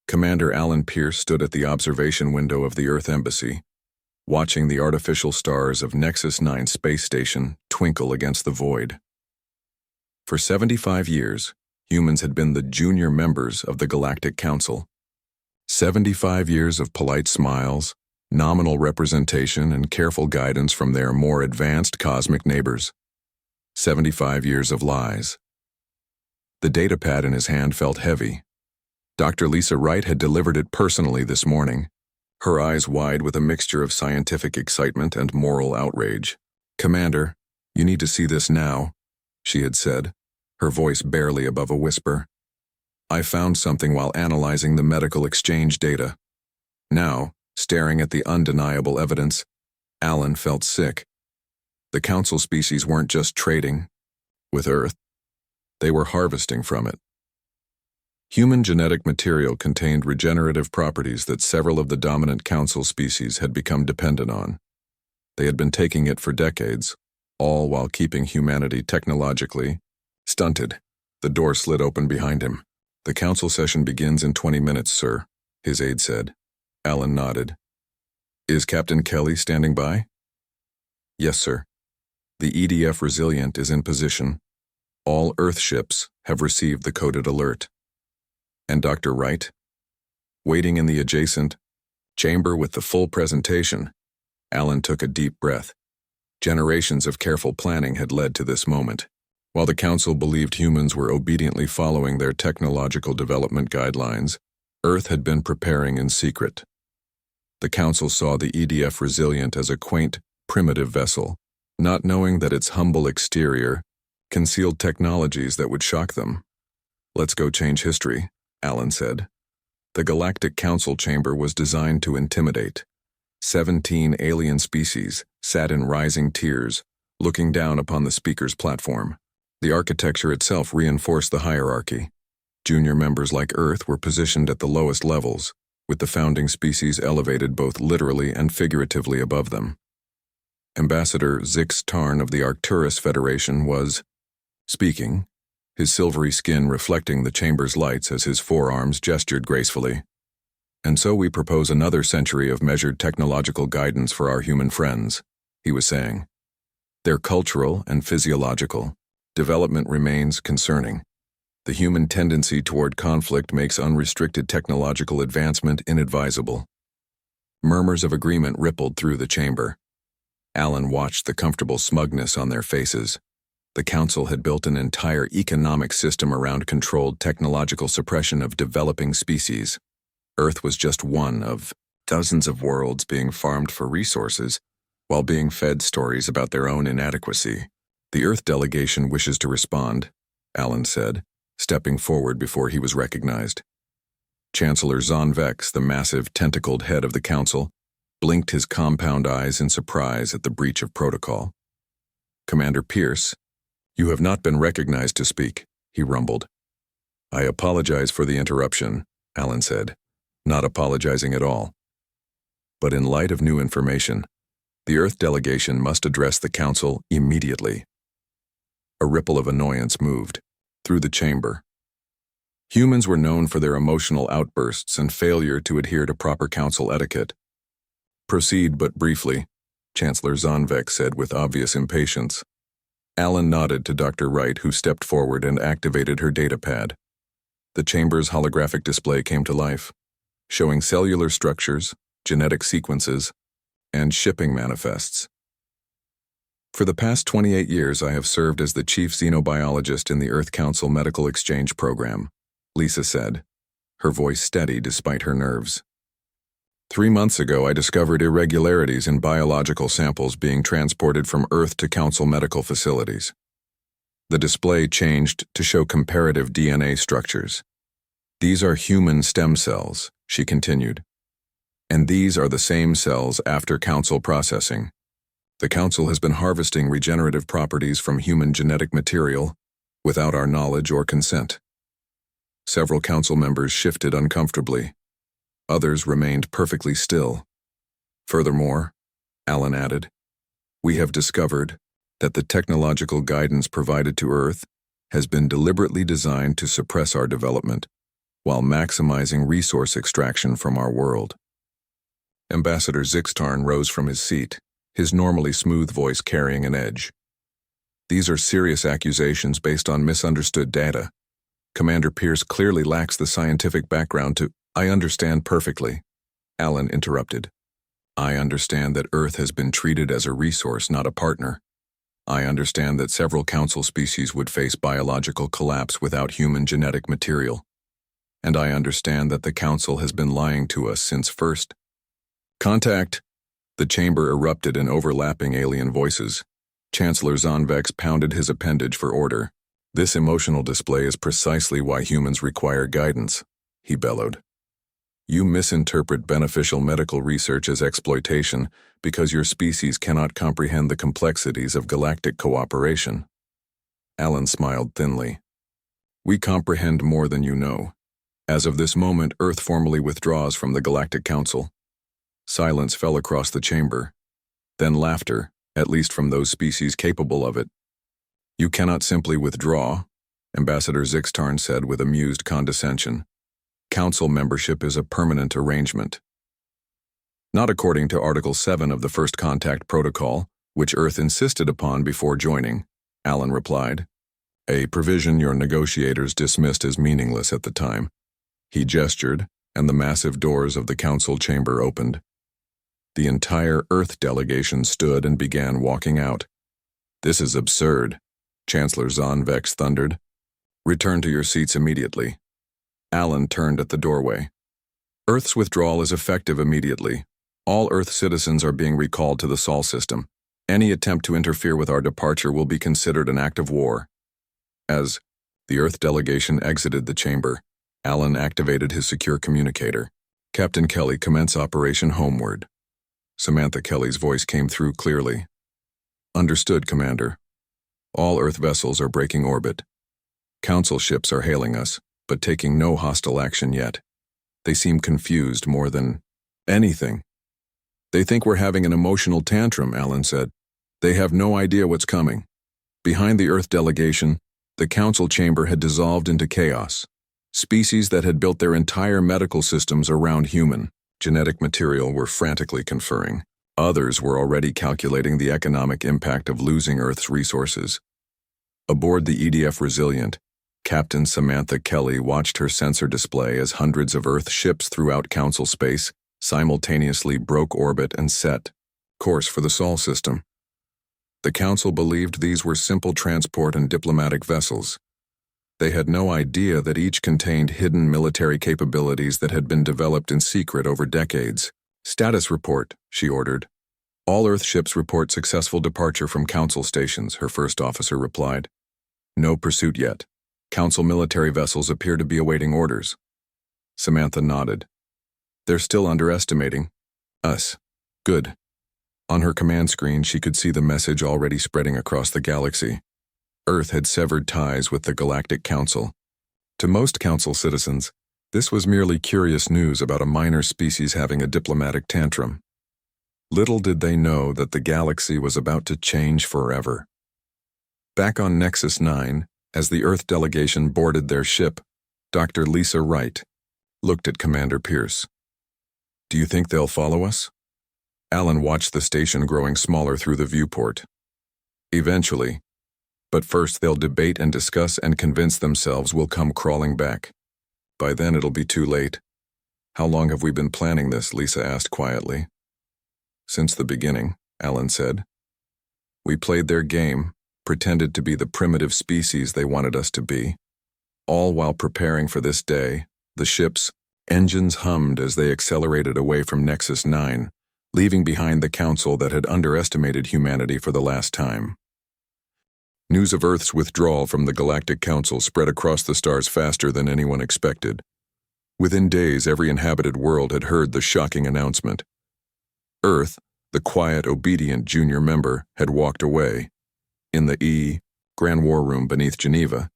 Commander Alan Pierce stood at the observation window of the Earth Embassy, watching the artificial stars of Nexus 9 space station twinkle against the void. For 75 years, humans had been the junior members of the Galactic Council. 75 years of polite smiles, nominal representation, and careful guidance from their more advanced cosmic neighbors. 75 years of lies. The datapad in his hand felt heavy. Dr. Lisa Wright had delivered it personally this morning, her eyes wide with a mixture of scientific excitement and moral outrage. "Commander, you need to see this now," she had said, her voice barely above a whisper. "I found something while analyzing the medical exchange data." Now, staring at the undeniable evidence, Alan felt sick. The Council species weren't just trading with Earth, they were harvesting from it. Human genetic material contained regenerative properties that several of the dominant Council species had become dependent on. They had been taking it for decades, all while keeping humanity technologically stunted. The door slid open behind him. "The Council session begins in 20 minutes, sir," his aide said. Alan nodded. "Is Captain Kelly standing by?" "Yes, sir. The EDF Resilient is in position. All Earth ships have received the coded alert." "And Dr. Wright?" Waiting in the adjacent chamber with the full presentation, Alan took a deep breath. Generations of careful planning had led to this moment. While the Council believed humans were obediently following their technological development guidelines, Earth had been preparing in secret. The Council saw the EDF Resilient as a quaint, primitive vessel, not knowing that its humble exterior concealed technologies that would shock them. "Let's go change history," Alan said. The Galactic Council chamber was designed to intimidate. 17 alien species sat in rising tiers, looking down upon the speaker's platform. The architecture itself reinforced the hierarchy. Junior members like Earth were positioned at the lowest levels, with the founding species elevated both literally and figuratively above them. Ambassador Zix Tarn of the Arcturus Federation was speaking, his silvery skin reflecting the chamber's lights as his forearms gestured gracefully. "And so we propose another century of measured technological guidance for our human friends," he was saying. "Their cultural and physiological development remains concerning. The human tendency toward conflict makes unrestricted technological advancement inadvisable." Murmurs of agreement rippled through the chamber. Alan watched the comfortable smugness on their faces. The Council had built an entire economic system around controlled technological suppression of developing species. Earth was just one of dozens of worlds being farmed for resources while being fed stories about their own inadequacy. "The Earth delegation wishes to respond," Alan said, stepping forward before he was recognized. Chancellor Zonvex, the massive, tentacled head of the Council, blinked his compound eyes in surprise at the breach of protocol. "Commander Pierce, you have not been recognized to speak," he rumbled. "I apologize for the interruption," Alan said, not apologizing at all. "But in light of new information, the Earth delegation must address the Council immediately." A ripple of annoyance moved through the chamber. Humans were known for their emotional outbursts and failure to adhere to proper Council etiquette. "Proceed but briefly," Chancellor Zonvex said with obvious impatience. Alan nodded to Dr. Wright, who stepped forward and activated her datapad. The chamber's holographic display came to life, showing cellular structures, genetic sequences, and shipping manifests. "For the past 28 years, I have served as the chief xenobiologist in the Earth Council Medical Exchange Program," Lisa said, her voice steady despite her nerves. 3 months ago, I discovered irregularities in biological samples being transported from Earth to Council medical facilities. The display changed to show comparative DNA structures. "These are human stem cells," she continued. "And these are the same cells after Council processing. The Council has been harvesting regenerative properties from human genetic material without our knowledge or consent." Several Council members shifted uncomfortably. Others remained perfectly still. "Furthermore," Alan added, "we have discovered that the technological guidance provided to Earth has been deliberately designed to suppress our development, while maximizing resource extraction from our world. Ambassador Zixtarn rose from his seat, his normally smooth voice carrying an edge. These are serious accusations based on misunderstood data. Commander Pierce clearly lacks the scientific background to— I understand perfectly, Alan interrupted. I understand that Earth has been treated as a resource, not a partner. I understand that several council species would face biological collapse without human genetic material. And I understand that the council has been lying to us since first. Contact! The chamber erupted in overlapping alien voices. Chancellor Zonvex pounded his appendage for order. This emotional display is precisely why humans require guidance, he bellowed. You misinterpret beneficial medical research as exploitation because your species cannot comprehend the complexities of galactic cooperation. Alan smiled thinly. We comprehend more than you know. As of this moment, Earth formally withdraws from the Galactic Council. Silence fell across the chamber. Then laughter, at least from those species capable of it. You cannot simply withdraw, Ambassador Zixtarn said with amused condescension. Council membership is a permanent arrangement. Not according to Article 7 of the First Contact Protocol, which Earth insisted upon before joining, Alan replied. A provision your negotiators dismissed as meaningless at the time. He gestured, and the massive doors of the council chamber opened. The entire Earth delegation stood and began walking out. This is absurd, Chancellor Zonvex thundered. Return to your seats immediately. Alan turned at the doorway. Earth's withdrawal is effective immediately. All Earth citizens are being recalled to the Sol system. Any attempt to interfere with our departure will be considered an act of war. As the Earth delegation exited the chamber, Alan activated his secure communicator. Captain Kelly, commence Operation Homeward. Samantha Kelly's voice came through clearly. Understood, Commander. All Earth vessels are breaking orbit. Council ships are hailing us, but taking no hostile action yet. They seem confused more than anything. They think we're having an emotional tantrum, Alan said. They have no idea what's coming. Behind the Earth delegation, the council chamber had dissolved into chaos. Species that had built their entire medical systems around human genetic material were frantically conferring. Others were already calculating the economic impact of losing Earth's resources. Aboard the EDF Resilient, Captain Samantha Kelly watched her sensor display as hundreds of Earth ships throughout Council space simultaneously broke orbit and set course for the Sol system. The Council believed these were simple transport and diplomatic vessels. They had no idea that each contained hidden military capabilities that had been developed in secret over decades. Status report, she ordered. All Earth ships report successful departure from Council stations, her first officer replied. No pursuit yet. Council military vessels appear to be awaiting orders. Samantha nodded. They're still underestimating us. Good. On her command screen, she could see the message already spreading across the galaxy. Earth had severed ties with the Galactic Council. To most Council citizens, this was merely curious news about a minor species having a diplomatic tantrum. Little did they know that the galaxy was about to change forever. Back on Nexus 9, as the Earth delegation boarded their ship, Dr. Lisa Wright looked at Commander Pierce. Do you think they'll follow us? Alan watched the station growing smaller through the viewport. Eventually. But first they'll debate and discuss and convince themselves we'll come crawling back. By then it'll be too late. How long have we been planning this? Lisa asked quietly. Since the beginning, Alan said. We played their game, pretended to be the primitive species they wanted us to be. All while preparing for this day, the ship's engines hummed as they accelerated away from Nexus 9, leaving behind the Council that had underestimated humanity for the last time. News of Earth's withdrawal from the Galactic Council spread across the stars faster than anyone expected. Within days, every inhabited world had heard the shocking announcement. Earth, the quiet, obedient junior member, had walked away. In the Grand War Room beneath Geneva,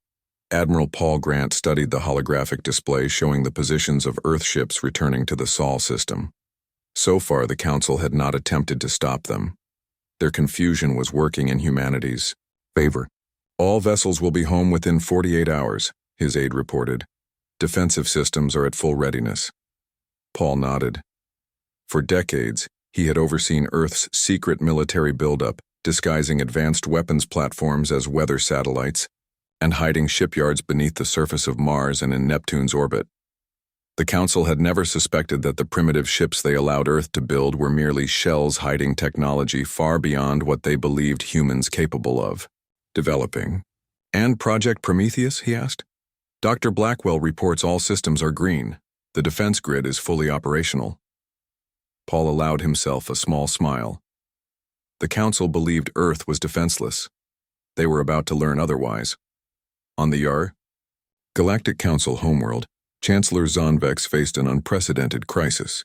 Admiral Paul Grant studied the holographic display showing the positions of Earth ships returning to the Sol system. So far, the Council had not attempted to stop them. Their confusion was working in humanity's favor. All vessels will be home within 48 hours, his aide reported. Defensive systems are at full readiness. Paul nodded. For decades, he had overseen Earth's secret military buildup, disguising advanced weapons platforms as weather satellites, and hiding shipyards beneath the surface of Mars and in Neptune's orbit. The Council had never suspected that the primitive ships they allowed Earth to build were merely shells hiding technology far beyond what they believed humans capable of developing. And Project Prometheus, he asked? Dr. Blackwell reports all systems are green. The defense grid is fully operational. Paul allowed himself a small smile. The Council believed Earth was defenseless. They were about to learn otherwise. On the Galactic Council homeworld, Chancellor Zonvex faced an unprecedented crisis.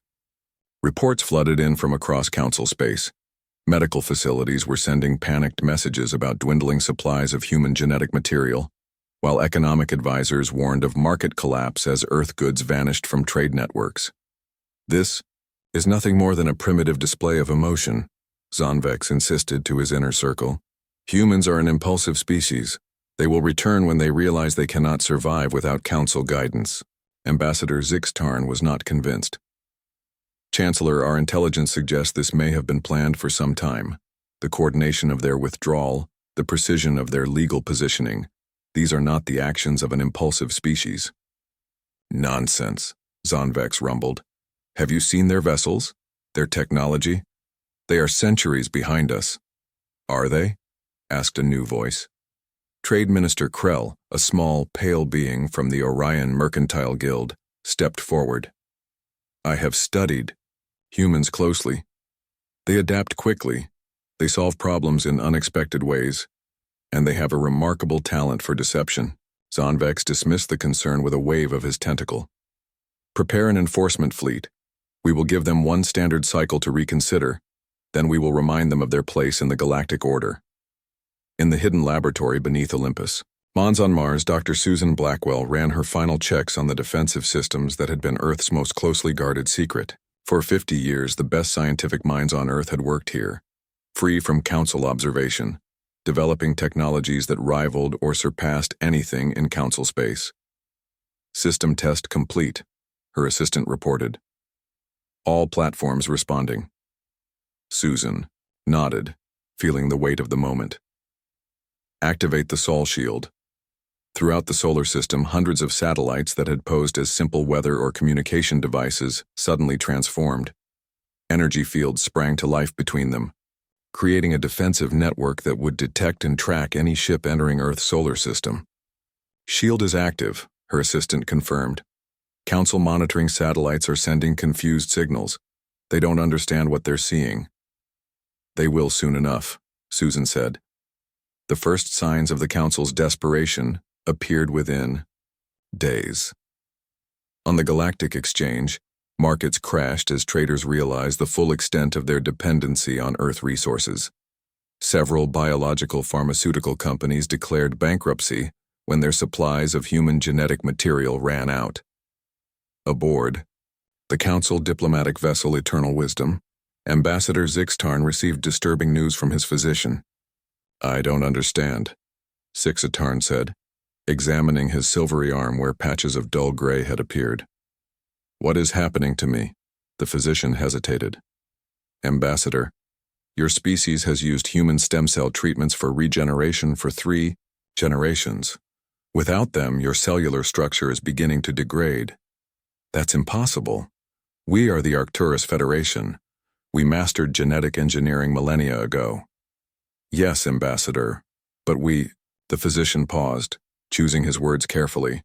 Reports flooded in from across Council space. Medical facilities were sending panicked messages about dwindling supplies of human genetic material, while economic advisors warned of market collapse as Earth goods vanished from trade networks. This is nothing more than a primitive display of emotion, Zonvex insisted to his inner circle. Humans are an impulsive species. They will return when they realize they cannot survive without Council guidance. Ambassador Zixtarn was not convinced. Chancellor, our intelligence suggests this may have been planned for some time. The coordination of their withdrawal, the precision of their legal positioning, these are not the actions of an impulsive species. Nonsense, Zonvex rumbled. Have you seen their vessels? Their technology? They are centuries behind us. Are they? Asked a new voice. Trade Minister Krell, a small, pale being from the Orion Mercantile Guild, stepped forward. I have studied humans closely. They adapt quickly, they solve problems in unexpected ways, and they have a remarkable talent for deception. Zonvex dismissed the concern with a wave of his tentacle. Prepare an enforcement fleet. We will give them one standard cycle to reconsider, then we will remind them of their place in the galactic order. In the hidden laboratory beneath Olympus, Mons on Mars, Dr. Susan Blackwell ran her final checks on the defensive systems that had been Earth's most closely guarded secret. For 50 years, the best scientific minds on Earth had worked here, free from Council observation, developing technologies that rivaled or surpassed anything in Council space. System test complete, her assistant reported. All platforms responding. Susan nodded, feeling the weight of the moment. Activate the Sol shield. Throughout the solar system, hundreds of satellites that had posed as simple weather or communication devices suddenly transformed. Energy fields sprang to life between them, creating a defensive network that would detect and track any ship entering Earth's solar system. Shield is active, her assistant confirmed. Council monitoring satellites are sending confused signals. They don't understand what they're seeing. They will soon enough, Susan said. The first signs of the Council's desperation appeared within days. On the Galactic Exchange, markets crashed as traders realized the full extent of their dependency on Earth resources. Several biological pharmaceutical companies declared bankruptcy when their supplies of human genetic material ran out. Aboard the Council diplomatic vessel Eternal Wisdom, Ambassador Zixtarn received disturbing news from his physician. I don't understand, Zixtarn said, examining his silvery arm where patches of dull gray had appeared. What is happening to me? The physician hesitated. Ambassador, your species has used human stem cell treatments for regeneration for 3 generations. Without them, your cellular structure is beginning to degrade. That's impossible. We are the Arcturus Federation. We mastered genetic engineering millennia ago. Yes, Ambassador, but the physician paused, choosing his words carefully.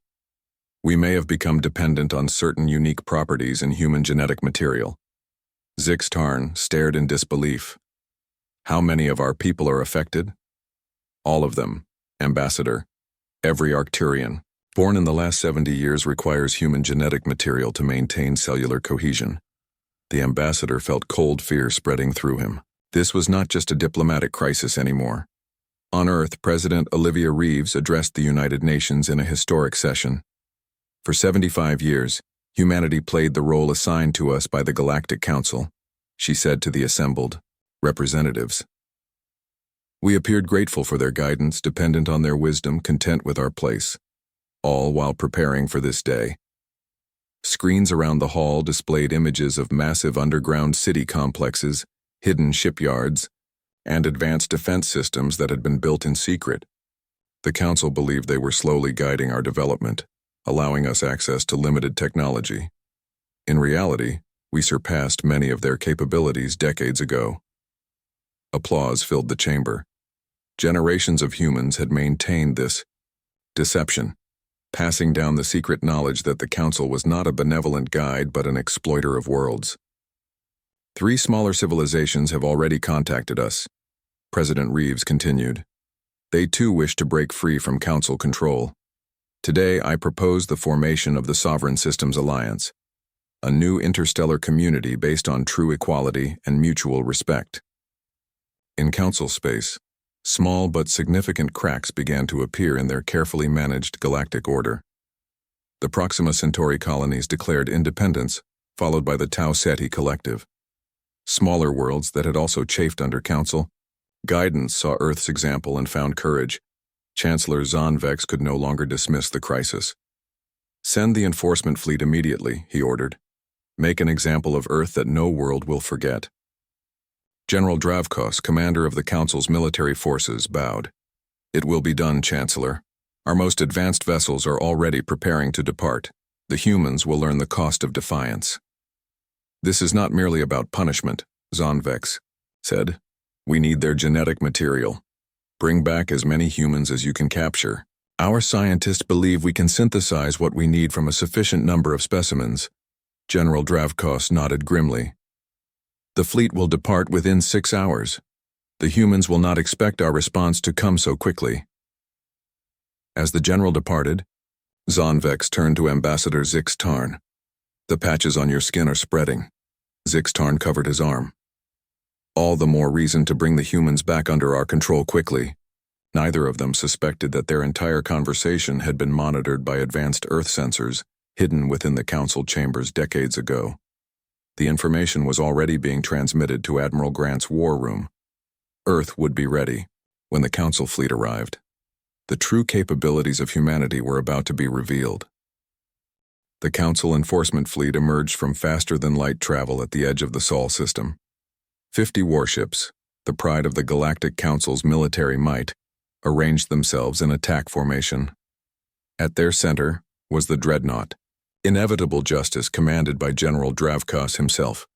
We may have become dependent on certain unique properties in human genetic material. Zixtarn stared in disbelief. How many of our people are affected? All of them, Ambassador. Every Arcturian, born in the last 70 years, requires human genetic material to maintain cellular cohesion. The ambassador felt cold fear spreading through him. This was not just a diplomatic crisis anymore. On Earth, President Olivia Reeves addressed the United Nations in a historic session. For 75 years, humanity played the role assigned to us by the Galactic Council, she said to the assembled representatives. We appeared grateful for their guidance, dependent on their wisdom, content with our place. all while preparing for this day. Screens around the hall displayed images of massive underground city complexes, hidden shipyards, and advanced defense systems that had been built in secret. The Council believed they were slowly guiding our development, allowing us access to limited technology. In reality, we surpassed many of their capabilities decades ago. Applause filled the chamber. Generations of humans had maintained this deception, passing down the secret knowledge that the Council was not a benevolent guide but an exploiter of worlds. 3 smaller civilizations have already contacted us, President Reeves continued. They too wish to break free from Council control. Today I propose the formation of the Sovereign Systems Alliance, a new interstellar community based on true equality and mutual respect. In Council space, small but significant cracks began to appear in their carefully managed galactic order. The Proxima Centauri colonies declared independence, followed by the Tau Ceti collective. Smaller worlds that had also chafed under Council guidance saw Earth's example and found courage. Chancellor Zonvex could no longer dismiss the crisis. Send the enforcement fleet immediately, he ordered. Make an example of Earth that no world will forget. General Dravkos, commander of the Council's military forces, bowed. It will be done, Chancellor. Our most advanced vessels are already preparing to depart. The humans will learn the cost of defiance. This is not merely about punishment, Zonvex said. We need their genetic material. Bring back as many humans as you can capture. Our scientists believe we can synthesize what we need from a sufficient number of specimens. General Dravkos nodded grimly. The fleet will depart within 6 hours. The humans will not expect our response to come so quickly. As the general departed, Zonvex turned to Ambassador Zix Tarn. The patches on your skin are spreading. Zix Tarn covered his arm. All the more reason to bring the humans back under our control quickly. Neither of them suspected that their entire conversation had been monitored by advanced Earth sensors hidden within the Council chambers decades ago. The information was already being transmitted to Admiral Grant's war room. Earth would be ready when the Council fleet arrived. The true capabilities of humanity were about to be revealed. The Council enforcement fleet emerged from faster-than-light travel at the edge of the Sol system. 50 warships, the pride of the Galactic Council's military might, arranged themselves in attack formation. At their center was the Dreadnought, inevitable justice commanded by General Dravkos himself.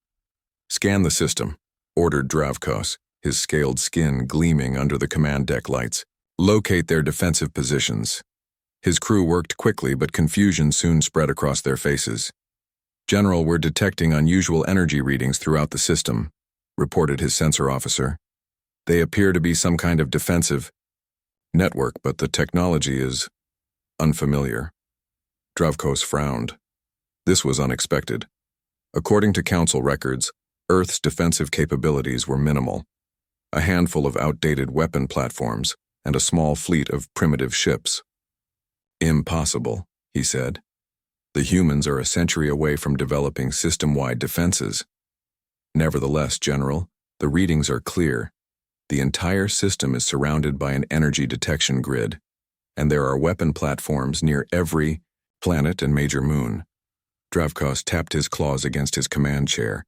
Scan the system, ordered Dravkos, his scaled skin gleaming under the command deck lights. Locate their defensive positions. His crew worked quickly, but confusion soon spread across their faces. General, we're detecting unusual energy readings throughout the system, reported his sensor officer. They appear to be some kind of defensive network, but the technology is unfamiliar. Dravkos frowned. This was unexpected. According to Council records, Earth's defensive capabilities were minimal. A handful of outdated weapon platforms and a small fleet of primitive ships. Impossible, he said. The humans are a century away from developing system-wide defenses. Nevertheless, General, the readings are clear. The entire system is surrounded by an energy detection grid, and there are weapon platforms near every planet and major moon. Dravkos tapped his claws against his command chair.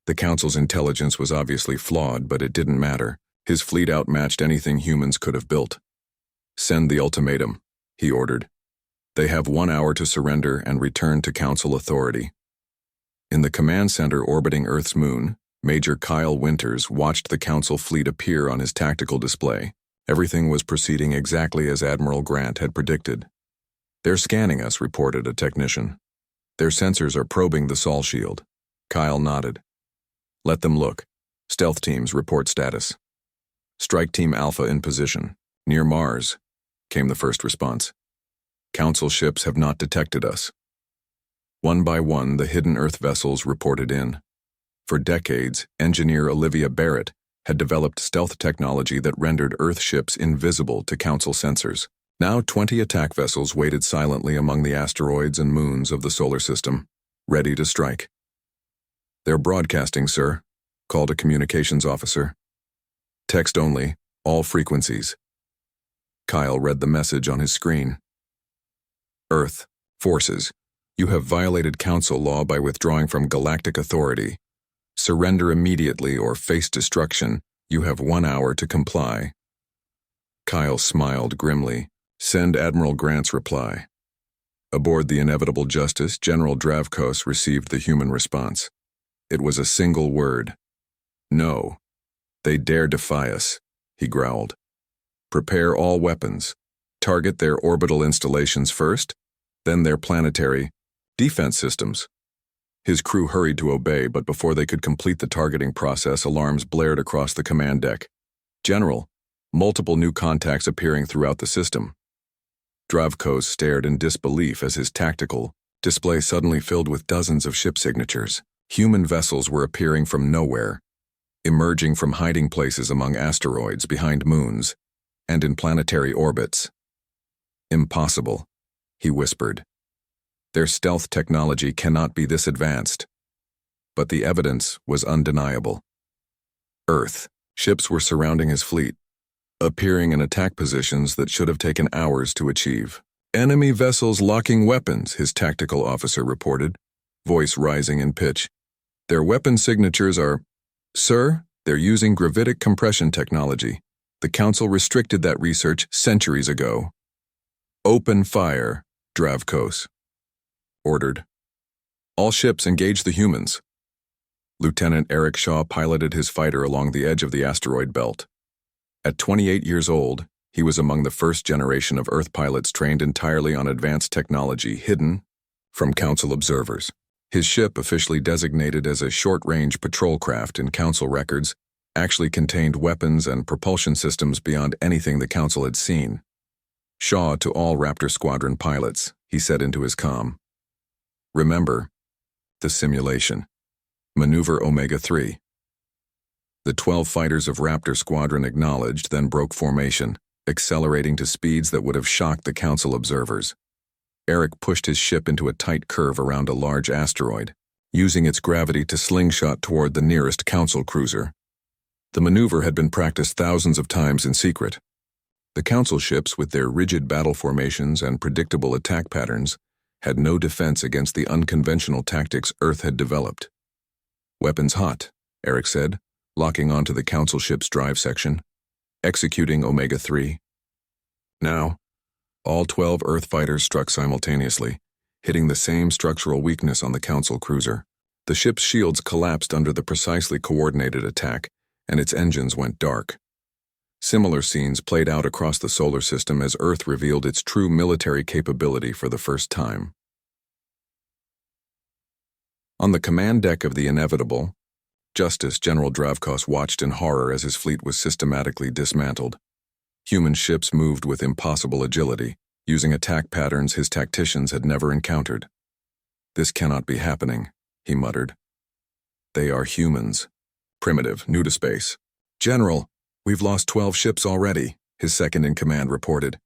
The Council's intelligence was obviously flawed, but it didn't matter. His fleet outmatched anything humans could have built. Send the ultimatum, he ordered. They have 1 hour to surrender and return to Council authority. In the command center orbiting Earth's moon, Major Kyle Winters watched the Council fleet appear on his tactical display. Everything was proceeding exactly as Admiral Grant had predicted. They're scanning us, reported a technician. Their sensors are probing the Sol shield. Kyle nodded. Let them look. Stealth teams report status. Strike Team Alpha in position. Near Mars, came the first response. Council ships have not detected us. One by one, the hidden Earth vessels reported in. For decades, engineer Olivia Barrett had developed stealth technology that rendered Earth ships invisible to Council sensors. Now 20 attack vessels waited silently among the asteroids and moons of the solar system, ready to strike. They're broadcasting, sir, called a communications officer. Text only, all frequencies. Kyle read the message on his screen. Earth, forces, you have violated Council law by withdrawing from Galactic Authority. Surrender immediately or face destruction. You have 1 hour to comply. Kyle smiled grimly. Send Admiral Grant's reply. Aboard the Inevitable Justice, General Dravkos received the human response. It was a single word. No. They dare defy us, he growled. Prepare all weapons. Target their orbital installations first, then their planetary defense systems. His crew hurried to obey, but before they could complete the targeting process, alarms blared across the command deck. General, multiple new contacts appearing throughout the system. Dravkos stared in disbelief as his tactical display suddenly filled with dozens of ship signatures. Human vessels were appearing from nowhere, emerging from hiding places among asteroids, behind moons, and in planetary orbits. Impossible, he whispered. Their stealth technology cannot be this advanced. But the evidence was undeniable. Earth, ships were surrounding his fleet, appearing in attack positions that should have taken hours to achieve. Enemy vessels locking weapons, his tactical officer reported, voice rising in pitch. Their weapon signatures are, Sir, they're using gravitic compression technology. The Council restricted that research centuries ago. Open fire, Dravkos ordered. All ships engage the humans. Lieutenant Eric Shaw piloted his fighter along the edge of the asteroid belt. At 28 years old, he was among the first generation of Earth pilots trained entirely on advanced technology hidden from Council observers. His ship, officially designated as a short-range patrol craft in Council records, actually contained weapons and propulsion systems beyond anything the Council had seen. Shaw to all Raptor Squadron pilots, he said into his comm. Remember, the simulation. Maneuver Omega-3. The 12 fighters of Raptor Squadron acknowledged, then broke formation, accelerating to speeds that would have shocked the Council observers. Eric pushed his ship into a tight curve around a large asteroid, using its gravity to slingshot toward the nearest Council cruiser. The maneuver had been practiced thousands of times in secret. The Council ships, with their rigid battle formations and predictable attack patterns, had no defense against the unconventional tactics Earth had developed. Weapons hot, Eric said, locking onto the Council ship's drive section, executing Omega-3. Now, all 12 Earth fighters struck simultaneously, hitting the same structural weakness on the Council cruiser. The ship's shields collapsed under the precisely coordinated attack, and its engines went dark. Similar scenes played out across the solar system as Earth revealed its true military capability for the first time. On the command deck of the Inevitable Justice, General Dravkos watched in horror as his fleet was systematically dismantled. Human ships moved with impossible agility, using attack patterns his tacticians had never encountered. This cannot be happening, he muttered. They are humans. Primitive, new to space. General, we've lost 12 ships already, his second-in-command reported.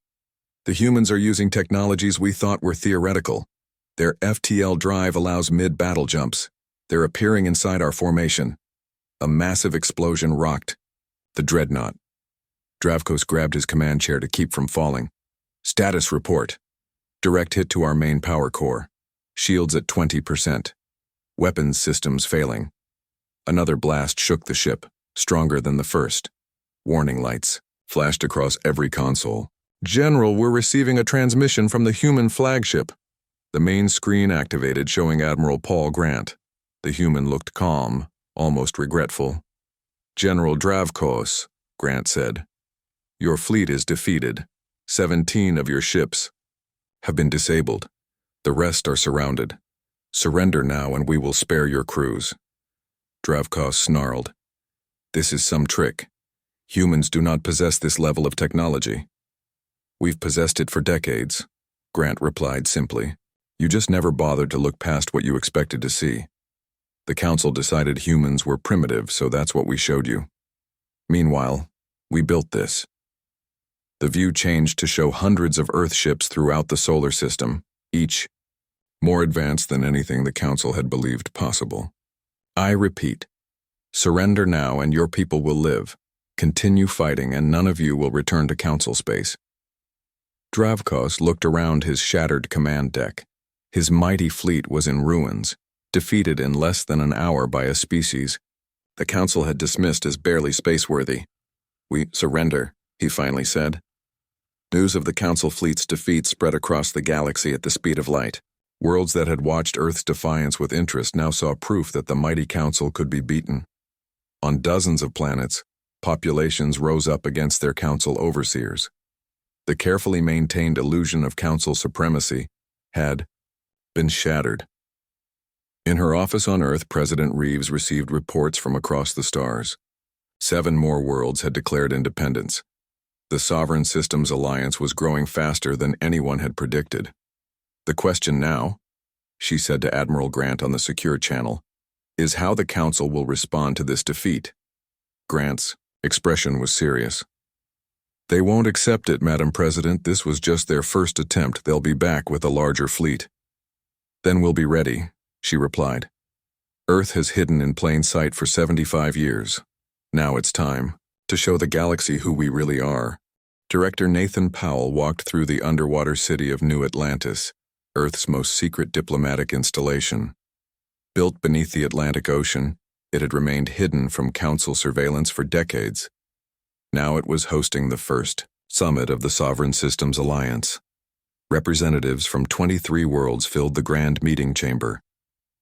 The humans are using technologies we thought were theoretical. Their FTL drive allows mid-battle jumps. They're appearing inside our formation. A massive explosion rocked the dreadnought. Dravkos grabbed his command chair to keep from falling. Status report. Direct hit to our main power core. Shields at 20%. Weapons systems failing. Another blast shook the ship, stronger than the first. Warning lights flashed across every console. General, we're receiving a transmission from the human flagship. The main screen activated, showing Admiral Paul Grant. The human looked calm, almost regretful. General Dravkos, Grant said. Your fleet is defeated. 17 of your ships have been disabled. The rest are surrounded. Surrender now and we will spare your crews. Dravkos snarled. This is some trick. Humans do not possess this level of technology. We've possessed it for decades, Grant replied simply. You just never bothered to look past what you expected to see. The Council decided humans were primitive, so that's what we showed you. Meanwhile, we built this. The view changed to show hundreds of Earth ships throughout the solar system, each more advanced than anything the Council had believed possible. I repeat, surrender now and your people will live. Continue fighting and none of you will return to Council space. Dravkos looked around his shattered command deck. His mighty fleet was in ruins, defeated in less than an hour by a species the Council had dismissed as barely spaceworthy. "We surrender," he finally said. News of the Council fleet's defeat spread across the galaxy at the speed of light. Worlds that had watched Earth's defiance with interest now saw proof that the mighty Council could be beaten. On dozens of planets, populations rose up against their Council overseers. The carefully maintained illusion of Council supremacy had been shattered. In her office on Earth, President Reeves received reports from across the stars. 7 more worlds had declared independence. The Sovereign Systems Alliance was growing faster than anyone had predicted. "The question now," she said to Admiral Grant on the secure channel, "is how the Council will respond to this defeat." Grant's expression was serious. "They won't accept it, Madam President. This was just their first attempt. They'll be back with a larger fleet." "Then we'll be ready," she replied. "Earth has hidden in plain sight for 75 years. Now it's time to show the galaxy who we really are." Director Nathan Powell walked through the underwater city of New Atlantis, Earth's most secret diplomatic installation. Built beneath the Atlantic Ocean, it had remained hidden from Council surveillance for decades. Now it was hosting the first summit of the Sovereign Systems Alliance. Representatives from 23 worlds filled the grand meeting chamber.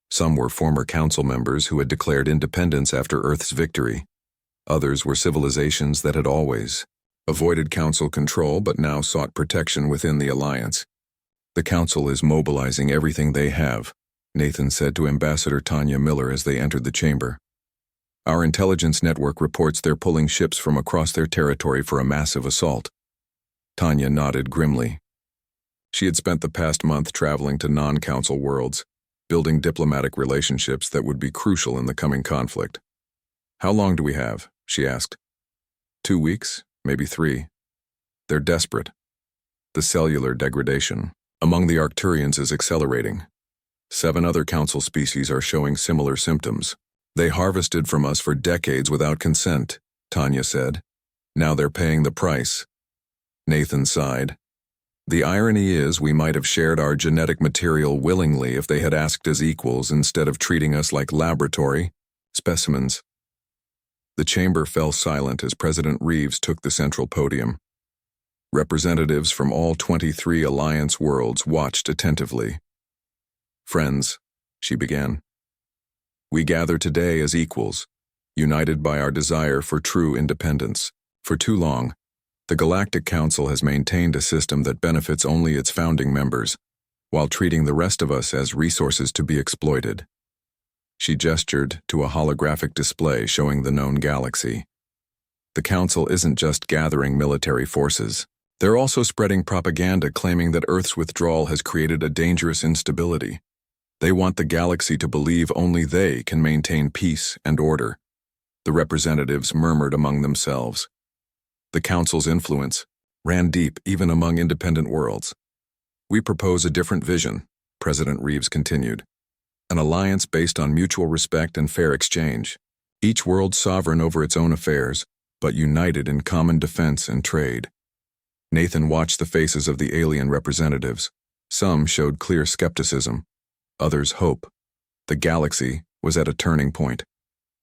Some were former Council members who had declared independence after Earth's victory. Others were civilizations that had always avoided Council control but now sought protection within the Alliance. "The Council is mobilizing everything they have," Nathan said to Ambassador Tanya Miller as they entered the chamber. "Our intelligence network reports they're pulling ships from across their territory for a massive assault." Tanya nodded grimly. She had spent the past month traveling to non-Council worlds, building diplomatic relationships that would be crucial in the coming conflict. "How long do we have?" she asked. 2 weeks, maybe 3. They're desperate. The cellular degradation among the Arcturians is accelerating. 7 other Council species are showing similar symptoms. "They harvested from us for decades without consent," Tanya said. "Now they're paying the price." Nathan sighed. "The irony is we might have shared our genetic material willingly if they had asked as equals instead of treating us like laboratory specimens." The chamber fell silent as President Reeves took the central podium. Representatives from all 23 Alliance worlds watched attentively. "Friends," she began, "we gather today as equals, united by our desire for true independence. For too long, the Galactic Council has maintained a system that benefits only its founding members, while treating the rest of us as resources to be exploited." She gestured to a holographic display showing the known galaxy. "The Council isn't just gathering military forces. They're also spreading propaganda claiming that Earth's withdrawal has created a dangerous instability. They want the galaxy to believe only they can maintain peace and order." The representatives murmured among themselves. The Council's influence ran deep even among independent worlds. "We propose a different vision," President Reeves continued. "An alliance based on mutual respect and fair exchange. Each world sovereign over its own affairs, but united in common defense and trade." Nathan watched the faces of the alien representatives. Some showed clear skepticism, others hope. The galaxy was at a turning point.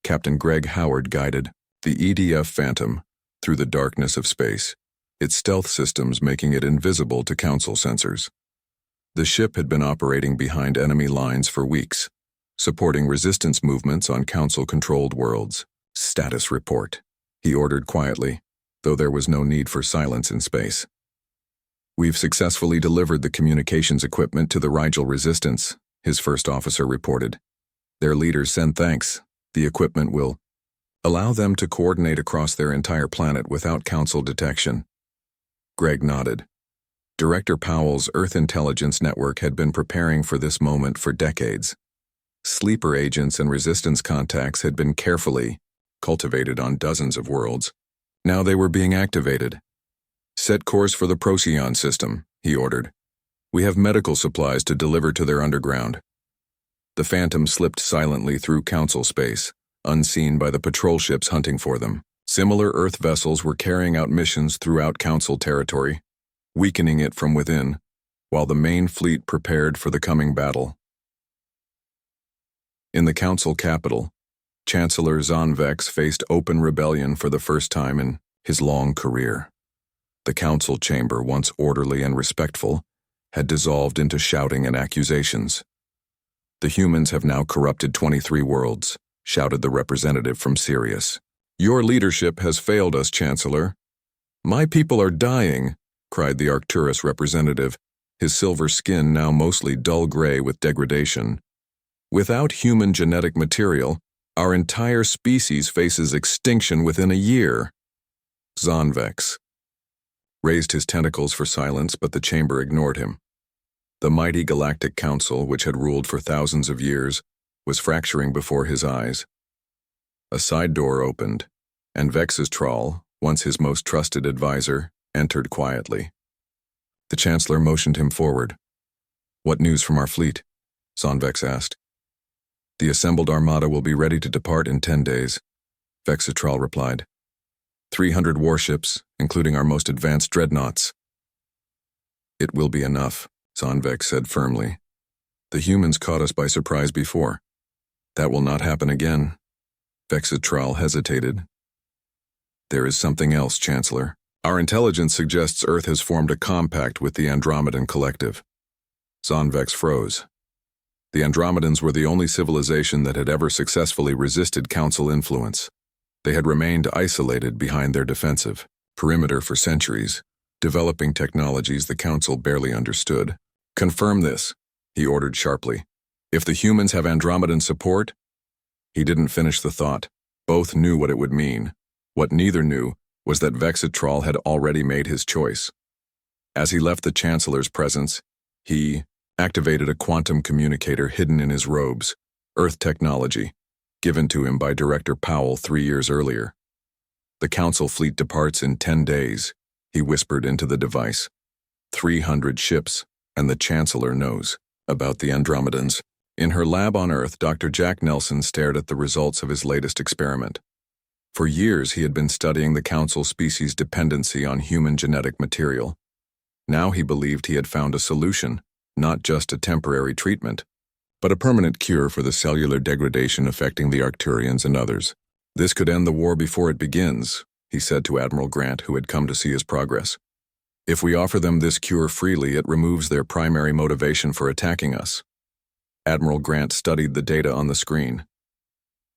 Captain Greg Howard guided the EDF Phantom through the darkness of space, its stealth systems making it invisible to Council sensors. The ship had been operating behind enemy lines for weeks, supporting resistance movements on Council-controlled worlds. "Status report," he ordered quietly, though there was no need for silence in space. "We've successfully delivered the communications equipment to the Rigel Resistance," his first officer reported. "Their leaders send thanks. The equipment will allow them to coordinate across their entire planet without Council detection." Greg nodded. Director Powell's Earth Intelligence Network had been preparing for this moment for decades. Sleeper agents and resistance contacts had been carefully cultivated on dozens of worlds. Now they were being activated. "Set course for the Procyon system," he ordered. "We have medical supplies to deliver to their underground." The Phantom slipped silently through Council space, unseen by the patrol ships hunting for them. Similar Earth vessels were carrying out missions throughout Council territory. weakening it from within, while the main fleet prepared for the coming battle. In the council capital, Chancellor Zonvex faced open rebellion for the first time in his long career. The council chamber, once orderly and respectful, had dissolved into shouting and accusations. "The humans have now corrupted 23 worlds," shouted the representative from Sirius. "Your leadership has failed us, Chancellor." "My people are dying," cried the Arcturus representative, his silver skin now mostly dull gray with degradation. "Without human genetic material, our entire species faces extinction within a year." Zonvex raised his tentacles for silence, but the chamber ignored him. The mighty Galactic Council, which had ruled for thousands of years, was fracturing before his eyes. A side door opened, and Vexastrol, once his most trusted advisor, entered quietly. The Chancellor motioned him forward. "What news from our fleet?" Zonvex asked. "The assembled armada will be ready to depart in 10 days, Vexatrol replied. 300 warships, including our most advanced dreadnoughts." "It will be enough," Zonvex said firmly. "The humans caught us by surprise before. That will not happen again." Vexatrol hesitated. "There is something else, Chancellor. Our intelligence suggests Earth has formed a compact with the Andromedan Collective." Zonvex froze. The Andromedans were the only civilization that had ever successfully resisted Council influence. They had remained isolated behind their defensive perimeter for centuries, developing technologies the Council barely understood. "Confirm this," he ordered sharply. "If the humans have Andromedan support—" He didn't finish the thought. Both knew what it would mean. What neither knew was that Vexatrol had already made his choice. As he left the Chancellor's presence, he activated a quantum communicator hidden in his robes, Earth technology, given to him by Director Powell 3 years earlier. "The Council fleet departs in 10 days, he whispered into the device. 300 ships, and the Chancellor knows about the Andromedans. In her lab on Earth, Dr. Jack Nelson stared at the results of his latest experiment. For years he had been studying the Council species' dependency on human genetic material. Now he believed he had found a solution, not just a temporary treatment, but a permanent cure for the cellular degradation affecting the Arcturians and others. "This could end the war before it begins," he said to Admiral Grant, who had come to see his progress. "If we offer them this cure freely, it removes their primary motivation for attacking us." Admiral Grant studied the data on the screen.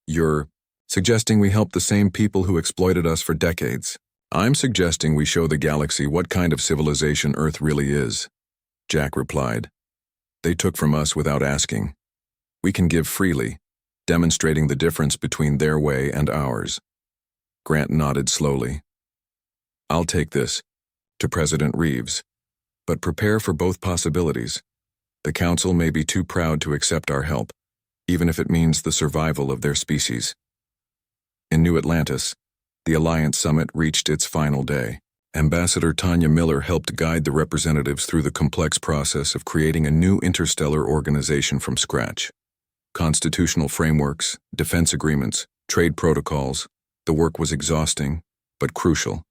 "You're suggesting we help the same people who exploited us for decades?" "I'm suggesting we show the galaxy what kind of civilization Earth really is," Jack replied. "They took from us without asking. We can give freely, demonstrating the difference between their way and ours." Grant nodded slowly. "I'll take this to President Reeves, but prepare for both possibilities. The Council may be too proud to accept our help, even if it means the survival of their species." In New Atlantis, the Alliance Summit reached its final day. Ambassador Tanya Miller helped guide the representatives through the complex process of creating a new interstellar organization from scratch. Constitutional frameworks, defense agreements, trade protocols, the work was exhausting, but crucial.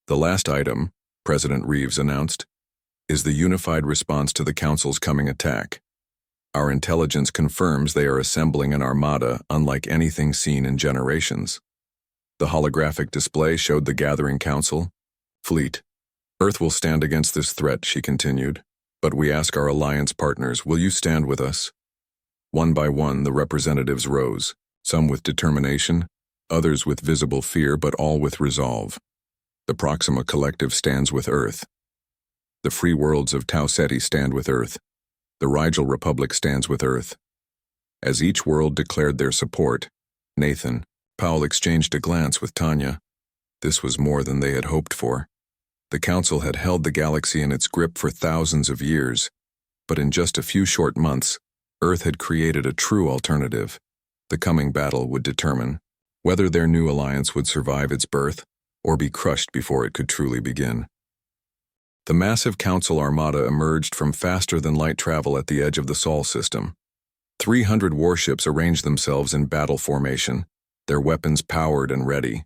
"The last item," President Reeves announced, "is the unified response to the Council's coming attack. Our intelligence confirms they are assembling an armada unlike anything seen in generations." The holographic display showed the gathering Council. "Fleet. Earth will stand against this threat," she continued, "but we ask our alliance partners, will you stand with us?" One by one, the representatives rose, some with determination, others with visible fear, but all with resolve. The Proxima Collective stands with Earth. The free worlds of Tau Ceti stand with Earth. The Rigel Republic stands with Earth. As each world declared their support, Nathan, Powell exchanged a glance with Tanya. This was more than they had hoped for. The Council had held the galaxy in its grip for thousands of years, but in just a few short months, Earth had created a true alternative. The coming battle would determine whether their new alliance would survive its birth or be crushed before it could truly begin. The massive Council armada emerged from faster-than-light travel at the edge of the Sol system. 300 warships arranged themselves in battle formation, their weapons powered and ready.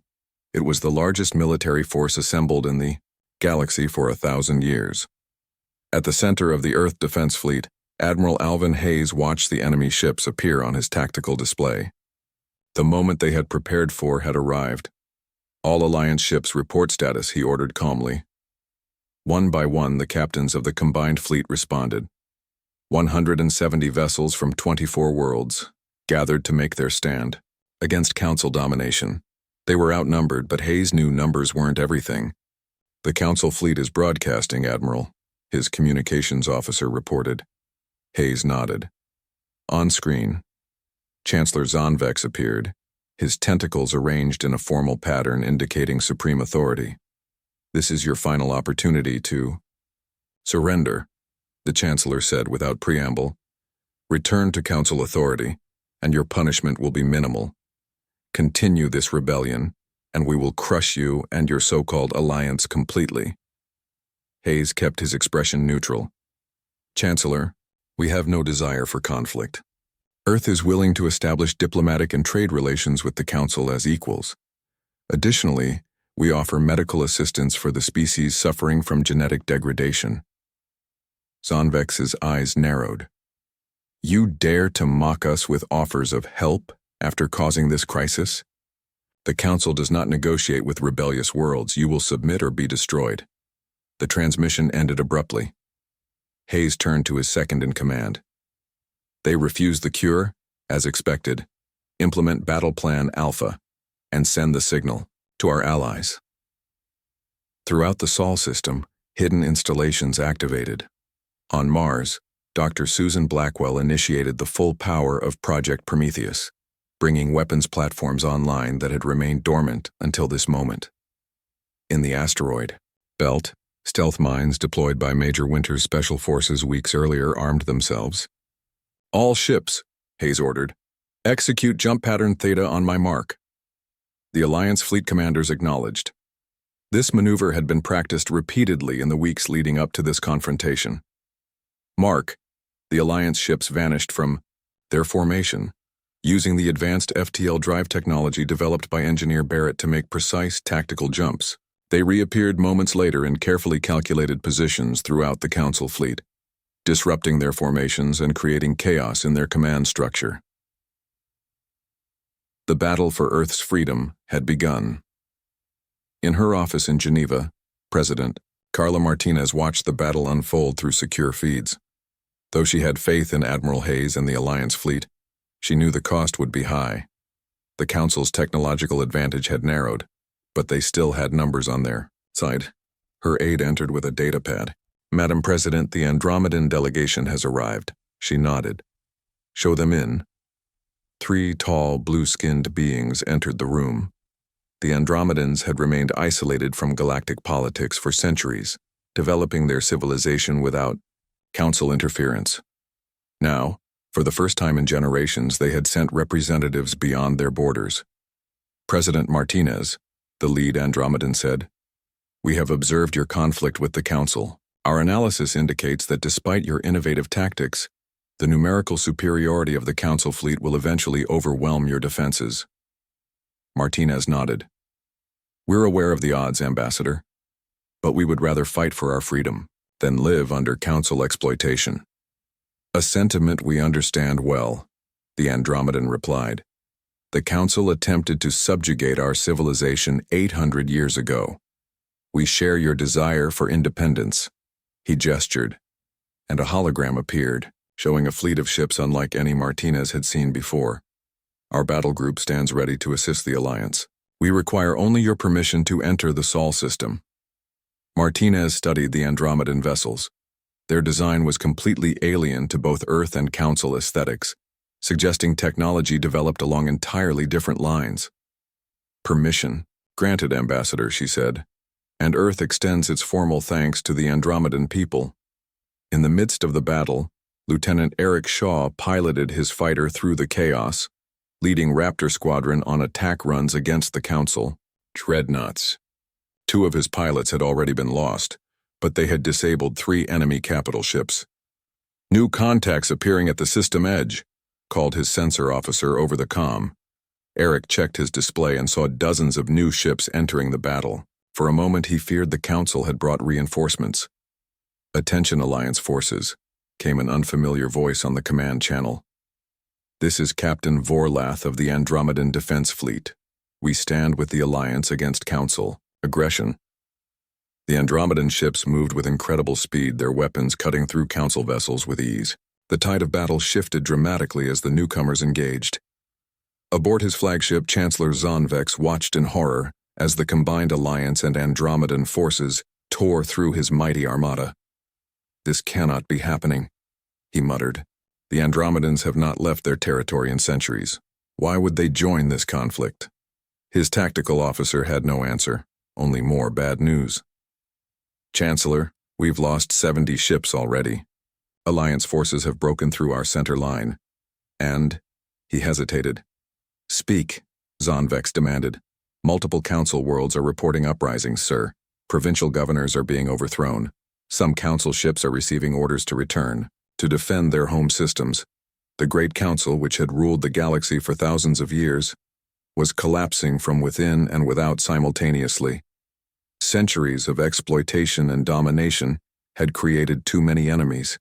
It was the largest military force assembled in the galaxy for 1,000 years. At the center of the Earth Defense Fleet, Admiral Alvin Hayes watched the enemy ships appear on his tactical display. The moment they had prepared for had arrived. All Alliance ships report status, he ordered calmly. One by one, the captains of the combined fleet responded. 170 vessels from 24 worlds gathered to make their stand against Council domination. They were outnumbered, but Hayes knew numbers weren't everything. "The Council fleet is broadcasting, Admiral," his communications officer reported. Hayes nodded. On screen, Chancellor Zonvex appeared, his tentacles arranged in a formal pattern indicating supreme authority. "This is your final opportunity to surrender," the Chancellor said without preamble. "Return to Council authority, and your punishment will be minimal. Continue this rebellion, and we will crush you and your so-called alliance completely." Hayes kept his expression neutral. "Chancellor, we have no desire for conflict. Earth is willing to establish diplomatic and trade relations with the Council as equals. Additionally, we offer medical assistance for the species suffering from genetic degradation." Zonvex's eyes narrowed. "You dare to mock us with offers of help after causing this crisis? The Council does not negotiate with rebellious worlds. You will submit or be destroyed." The transmission ended abruptly. Hayes turned to his second-in-command. "They refuse the cure, as expected. Implement Battle Plan Alpha, and send the signal to our allies." Throughout the Sol system, hidden installations activated. On Mars, Dr. Susan Blackwell initiated the full power of Project Prometheus, bringing weapons platforms online that had remained dormant until this moment. In the asteroid belt, stealth mines deployed by Major Winter's special forces weeks earlier armed themselves. "All ships," Hayes ordered, "execute jump pattern Theta on my mark." The Alliance fleet commanders acknowledged. This maneuver had been practiced repeatedly in the weeks leading up to this confrontation. Mark, the Alliance ships vanished from their formation, using the advanced FTL drive technology developed by engineer Barrett to make precise tactical jumps. They reappeared moments later in carefully calculated positions throughout the Council fleet, disrupting their formations and creating chaos in their command structure. The battle for Earth's freedom had begun. In her office in Geneva, President Carla Martinez watched the battle unfold through secure feeds. Though she had faith in Admiral Hayes and the Alliance fleet, she knew the cost would be high. The Council's technological advantage had narrowed, but they still had numbers on their side. Her aide entered with a datapad. "Madam President, the Andromedan delegation has arrived." She nodded. "Show them in." 3 tall, blue-skinned beings entered the room. The Andromedans had remained isolated from galactic politics for centuries, developing their civilization without Council interference. Now, for the first time in generations, they had sent representatives beyond their borders. "President Martinez," the lead Andromedan said, "we have observed your conflict with the Council. Our analysis indicates that despite your innovative tactics, the numerical superiority of the Council fleet will eventually overwhelm your defenses." Martinez nodded. "We're aware of the odds, Ambassador, but we would rather fight for our freedom than live under Council exploitation." "A sentiment we understand well," the Andromedan replied. "The Council attempted to subjugate our civilization 800 years ago. We share your desire for independence." He gestured, and a hologram appeared, showing a fleet of ships unlike any Martinez had seen before. "Our battle group stands ready to assist the Alliance. We require only your permission to enter the Sol system." Martinez studied the Andromedan vessels. Their design was completely alien to both Earth and Council aesthetics, suggesting technology developed along entirely different lines. "Permission granted, Ambassador," she said, "and Earth extends its formal thanks to the Andromedan people." In the midst of the battle, Lieutenant Eric Shaw piloted his fighter through the chaos, leading Raptor Squadron on attack runs against the Council dreadnoughts. 2 of his pilots had already been lost, but they had disabled 3 enemy capital ships. "New contacts appearing at the system edge," called his sensor officer over the comm. Eric checked his display and saw dozens of new ships entering the battle. For a moment he feared the Council had brought reinforcements. "Attention, Alliance forces," came an unfamiliar voice on the command channel. "This is Captain Vorlath of the Andromedan Defense Fleet. We stand with the Alliance against Council aggression." The Andromedan ships moved with incredible speed, their weapons cutting through Council vessels with ease. The tide of battle shifted dramatically as the newcomers engaged. Aboard his flagship, Chancellor Zonvex watched in horror as the combined Alliance and Andromedan forces tore through his mighty armada. "This cannot be happening," he muttered. "The Andromedans have not left their territory in centuries. Why would they join this conflict?" His tactical officer had no answer, only more bad news. "Chancellor, we've lost 70 ships already. Alliance forces have broken through our center line. And," he hesitated. "Speak," Zonvex demanded. "Multiple Council worlds are reporting uprisings, sir. Provincial governors are being overthrown. Some Council ships are receiving orders to return, to defend their home systems. The Great Council, which had ruled the galaxy for thousands of years, was collapsing from within and without simultaneously. Centuries of exploitation and domination had created too many enemies.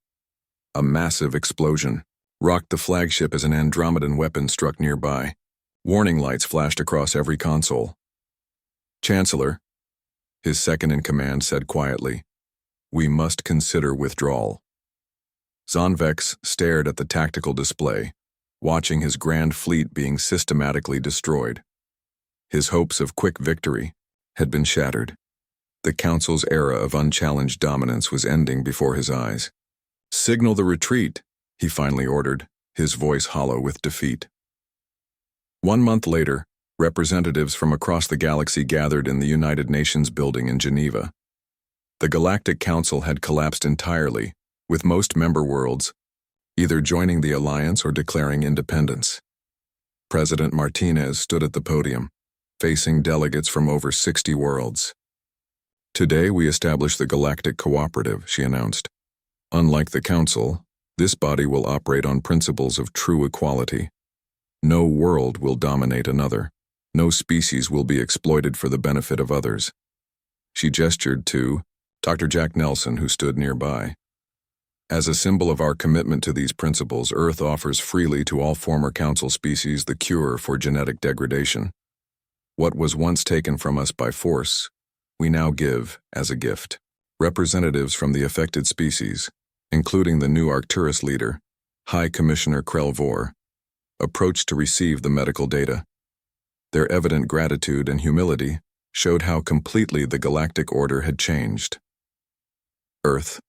A massive explosion rocked the flagship as an Andromedan weapon struck nearby. Warning lights flashed across every console. "Chancellor," his second-in-command said quietly, "we must consider withdrawal." Zonvex stared at the tactical display, watching his grand fleet being systematically destroyed. His hopes of quick victory had been shattered. The Council's era of unchallenged dominance was ending before his eyes. "Signal the retreat," he finally ordered, his voice hollow with defeat. 1 month later, representatives from across the galaxy gathered in the United Nations building in Geneva. The Galactic Council had collapsed entirely, with most member worlds either joining the Alliance or declaring independence. President Martinez stood at the podium, facing delegates from over 60 worlds. "Today we establish the Galactic Cooperative," she announced. "Unlike the Council, this body will operate on principles of true equality. No world will dominate another. No species will be exploited for the benefit of others." She gestured to Dr. Jack Nelson, who stood nearby. "As a symbol of our commitment to these principles, Earth offers freely to all former Council species the cure for genetic degradation. What was once taken from us by force, we now give as a gift." Representatives from the affected species, including the new Arcturus leader, High Commissioner Krelvor, approached to receive the medical data. Their evident gratitude and humility showed how completely the galactic order had changed. Earth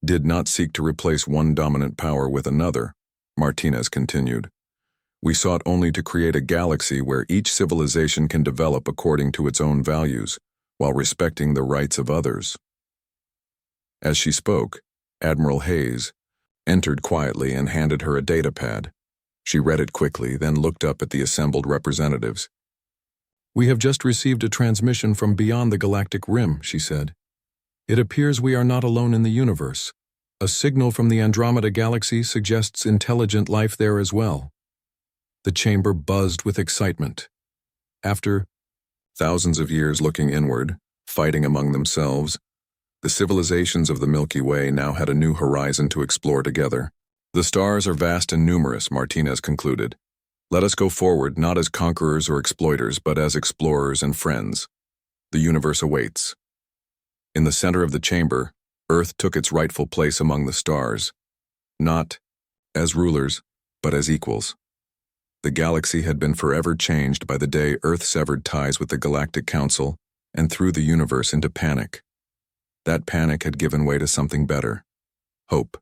did not seek to replace one dominant power with another, Martinez continued. "We sought only to create a galaxy where each civilization can develop according to its own values, while respecting the rights of others." As she spoke, Admiral Hayes entered quietly and handed her a data pad. She read it quickly, then looked up at the assembled representatives. "We have just received a transmission from beyond the galactic rim," she said. "It appears we are not alone in the universe. A signal from the Andromeda galaxy suggests intelligent life there as well." The chamber buzzed with excitement. After thousands of years looking inward, fighting among themselves, the civilizations of the Milky Way now had a new horizon to explore together. "The stars are vast and numerous," Martinez concluded. "Let us go forward not as conquerors or exploiters, but as explorers and friends. The universe awaits." In the center of the chamber, Earth took its rightful place among the stars, not as rulers, but as equals. The galaxy had been forever changed by the day Earth severed ties with the Galactic Council and threw the universe into panic. That panic had given way to something better: hope.